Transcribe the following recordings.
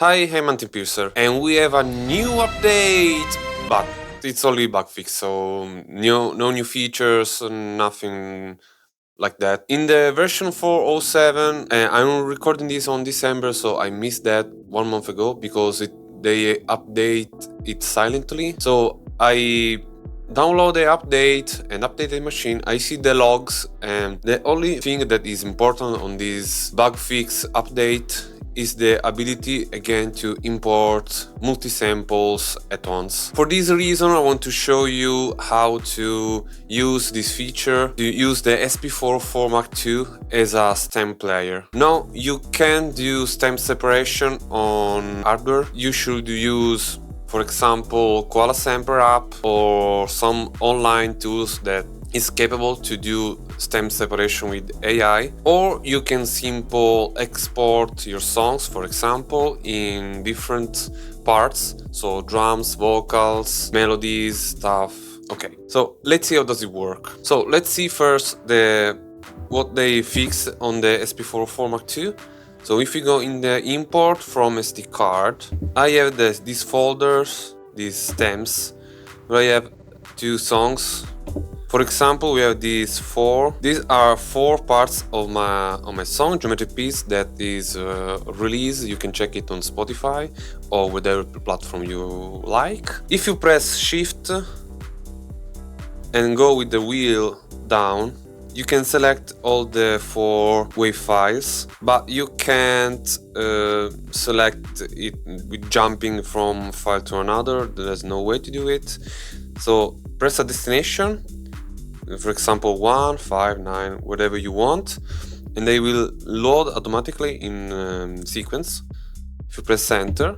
Hi, I'm Anti-Piercer, and we have a new update, but it's only bug fix, so no new features, nothing like that. In the version 4.07, I'm recording this on December, so I missed that 1 month ago because they update it silently. So I download the update and update the machine. I see the logs, and the only thing that is important on this bug fix update is the ability again to import multi-samples at once. For this reason, I want to show you how to use this feature to use the SP404MK2 as a stamp player. Now you can do stamp separation on hardware. You should use, for example, Koala Sampler app or some online tools that is capable to do stamp separation with AI, or you can simply export your songs, for example, in different parts, so drums, vocals, melodies, stuff. Okay, so let's see how does it work. So let's see first what they fix on the SP404MK2. So if you go in the import from SD card, I have these folders, these stems, where I have two songs. For example, we have these four. These are four parts of my song, Geometric Piece, that is released. You can check it on Spotify or whatever platform you like. If you press Shift and go with the wheel down, you can select all the four WAV files, but you can't select it with jumping from file to another. There's no way to do it. So press a destination, for example 1, 5, 9, whatever you want, and they will load automatically in sequence. If you press enter,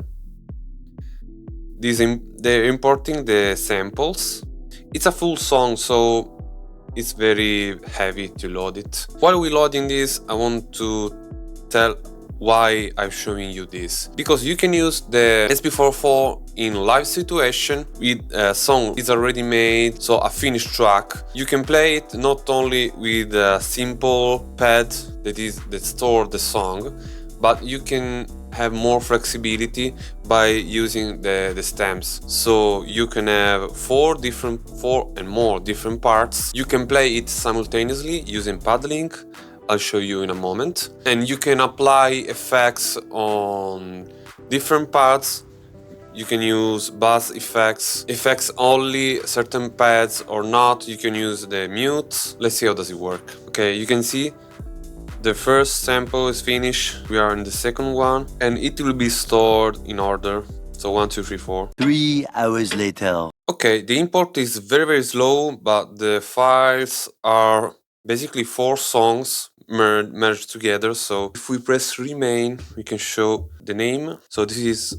they're importing the samples. It's a full song, so it's very heavy to load it. While we're loading this, I want to tell why I'm showing you this. Because you can use the SP404 in live situation with a song is already made, so a finished track. You can play it not only with a simple pad that stores the song, but you can have more flexibility by using the stamps. So you can have four and more different parts. You can play it simultaneously using Pad Link. I'll show you in a moment. And you can apply effects on different parts. You can use bass effects only, certain pads or not. You can use the mute. Let's see how does it work. Okay, you can see the first sample is finished. We are in the second one, and it will be stored in order. So 1, 2, 3, 4. 3 hours later. Okay, the import is very slow, but the files are basically 4 songs merged together. So if we press remain, we can show the name. So this is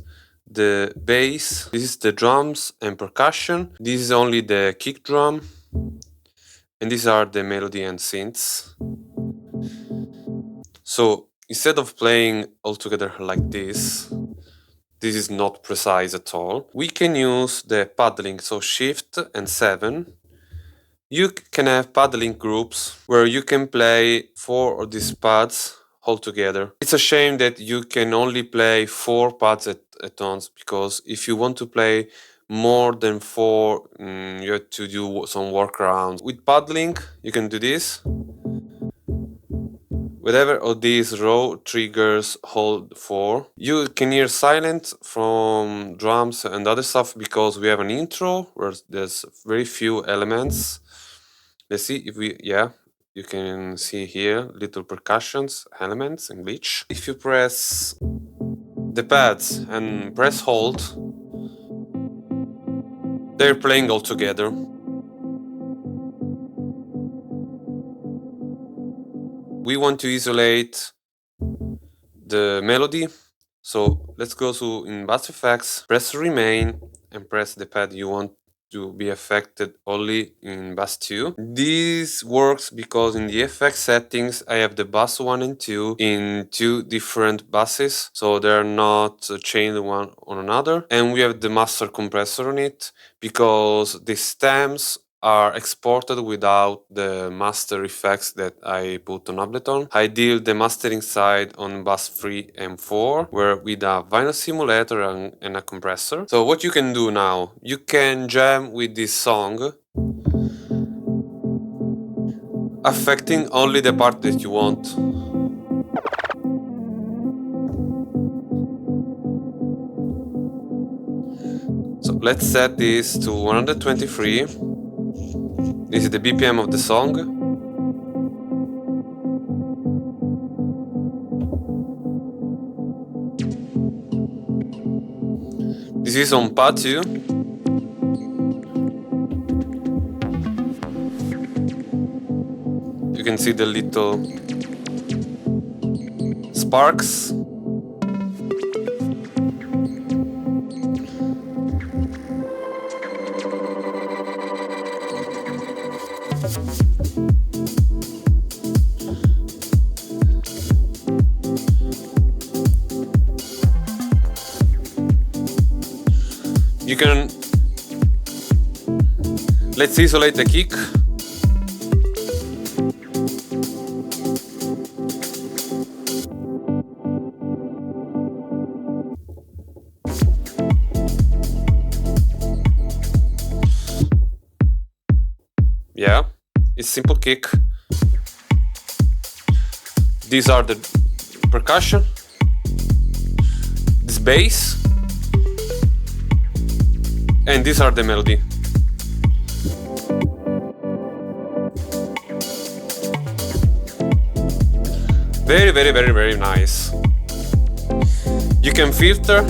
the bass, this is the drums and percussion, this is only the kick drum, and these are the melody and synths. So instead of playing all together like this is not precise at all. We can use the pad link, so Shift and 7. You can have pad link groups where you can play 4 of these pads all together. It's a shame that you can only play 4 pads at once, because if you want to play more than 4, you have to do some workarounds. With pad link, you can do this. Whatever of these row triggers hold 4. You can hear silent from drums and other stuff because we have an intro where there's very few elements. Let's see if you can see here little percussions, elements, and glitch. If you press the pads and press hold, they're playing all together. We want to isolate the melody, so let's go to in bass effects, press remain and press the pad you want to be affected only in bass 2. This works because in the effect settings I have the bass 1 and 2 in 2 different basses, so they're not chained one on another, and we have the master compressor on it because the stems are exported without the master effects that I put on Ableton. I did the mastering side on bus 3 and 4, where with a vinyl simulator and a compressor. So what you can do now, you can jam with this song, affecting only the part that you want. So let's set this to 123. This is the BPM of the song. This is on Pad 2. You can see the little sparks. You can, let's isolate the kick. Yeah, it's simple kick. These are the percussion, this bass, and these are the melody. Very nice. You can filter.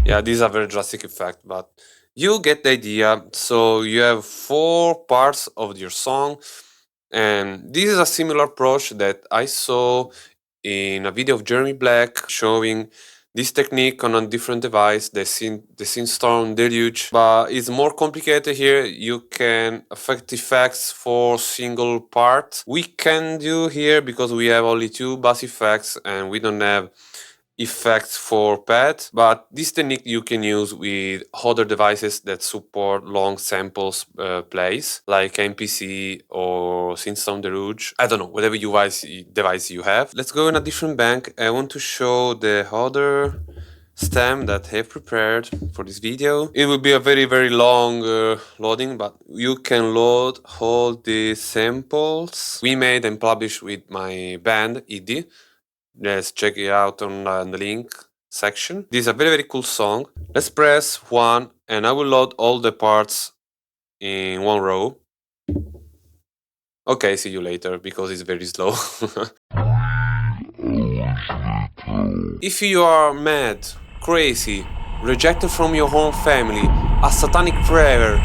Yeah, these are very drastic effect, but you get the idea. So you have 4 parts of your song, and this is a similar approach that I saw in a video of Jeremy Black showing this technique on a different device, the Synthstorm Deluge, but it's more complicated here. You can affect effects for single part. We can do here because we have only 2 bass effects and we don't have effects for pad, but this technique you can use with other devices that support long samples plays, like MPC or Synthstorm Deluge. I don't know, whatever device you have. Let's go in a different bank. I want to show the other stem that I have prepared for this video. It will be a very long loading, but you can load all the samples we made and published with my band ED. Let's check it out on the link section. This is a very cool song. Let's press 1 and I will load all the parts in one row. Okay, see you later because it's very slow. If you are mad, crazy, rejected from your own family, a satanic prayer,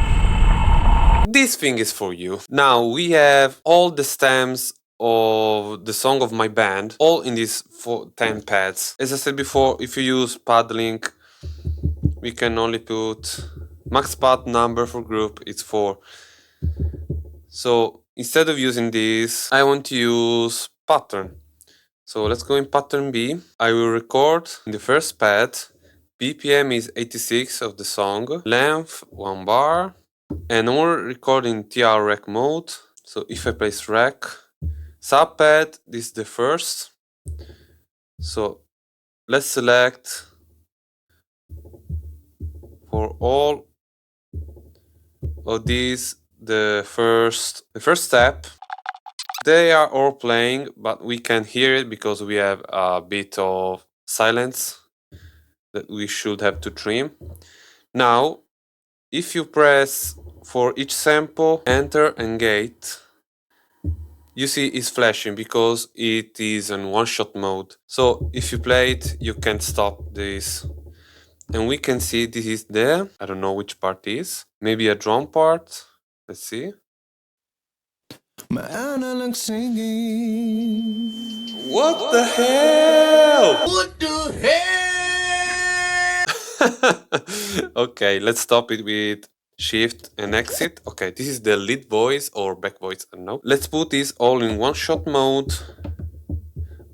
this thing is for you. Now we have all the stems of the song of my band, all in these 10 pads. As I said before, if you use Pad Link, we can only put max pad number for group, it's 4. So instead of using this, I want to use pattern. So let's go in pattern B. I will record in the first pad. BPM is 86 of the song, length 1 bar, and we're recording TR rec mode. So if I place rec, sub pad, this is the first. So let's select for all of these the first step. They are all playing, but we can hear it because we have a bit of silence that we should have to trim. Now, if you press for each sample, enter and gate, you see it's flashing because it is in one-shot mode. So if you play it, you can stop this. And we can see this is there. I don't know which part is. Maybe a drum part. Let's see. My analog singing. What the hell? What the hell? Okay, let's stop it with shift and exit. Okay, this is the lead voice or back voice, I don't know. Let's put this all in one shot mode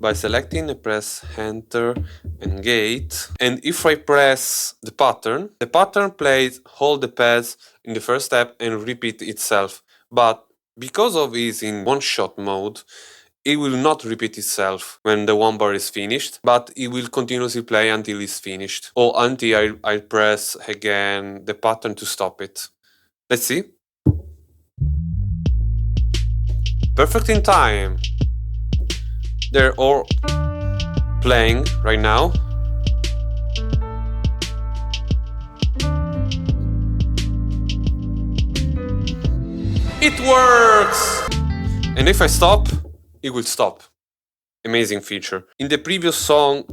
by selecting and press enter and gate. And if I press the pattern plays all the pads in the first step and repeat itself. But because of it's in one shot mode, it will not repeat itself when the one bar is finished, but it will continuously play until it's finished, or until I press again the pattern to stop it. Let's see. Perfect in time. They're all playing right now. It works! And if I stop, it will stop. Amazing feature. In the previous song,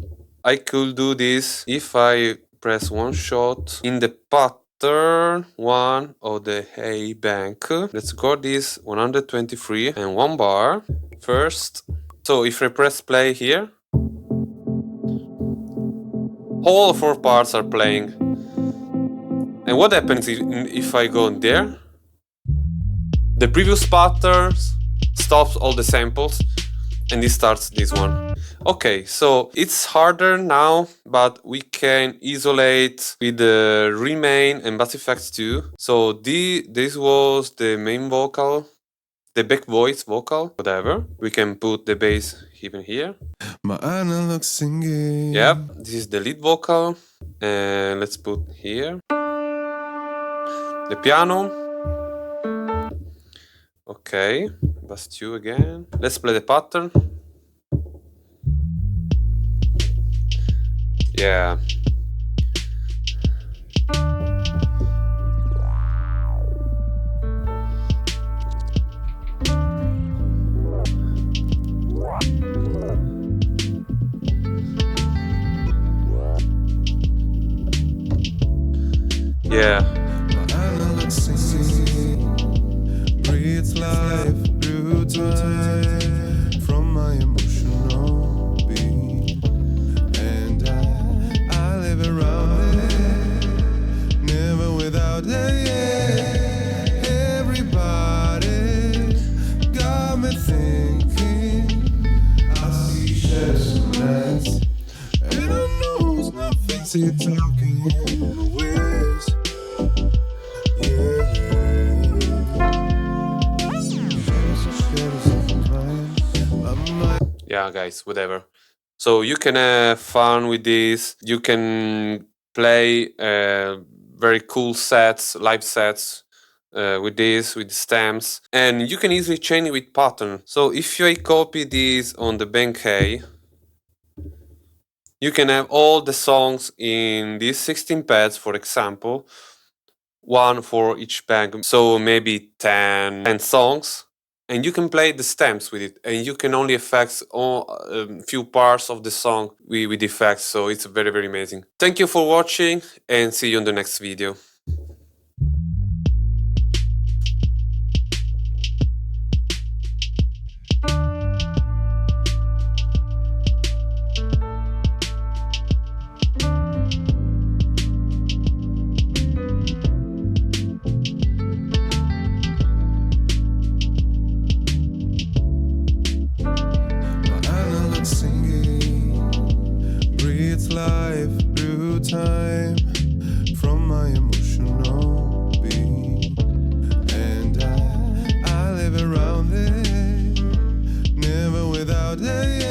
I could do this if I press one shot in the pattern one of the A bank. Let's go this 123 and one bar first. So if I press play here, all four parts are playing. And what happens if I go there? The previous patterns stops all the samples and it starts this one. Okay, so it's harder now, but we can isolate with the remain and bass effects too. So this was the main vocal, the back voice vocal, whatever. We can put the bass even here. My analog singing. Yep, this is the lead vocal. And let's put here the piano. Okay, bass 2 again. Let's play the pattern. Yeah. Yeah. Breathes life through time from my emotional being, and I live around it, never without it. Yeah. Everybody got me thinking. I see shadows and lights, and I know it's not fancy talking ways. Yeah, yeah. Yeah, guys, whatever. So you can have fun with this. You can play very cool sets, live sets with this, with the stems, and you can easily change it with pattern. So if I copy this on the bank A, you can have all the songs in these 16 pads, for example, one for each bank. So maybe 10 songs. And you can play the stems with it, and you can only effects a few parts of the song with effects, so it's very, very amazing. Thank you for watching, and see you in the next video. Life through time from my emotional being, and I live around it, never without it.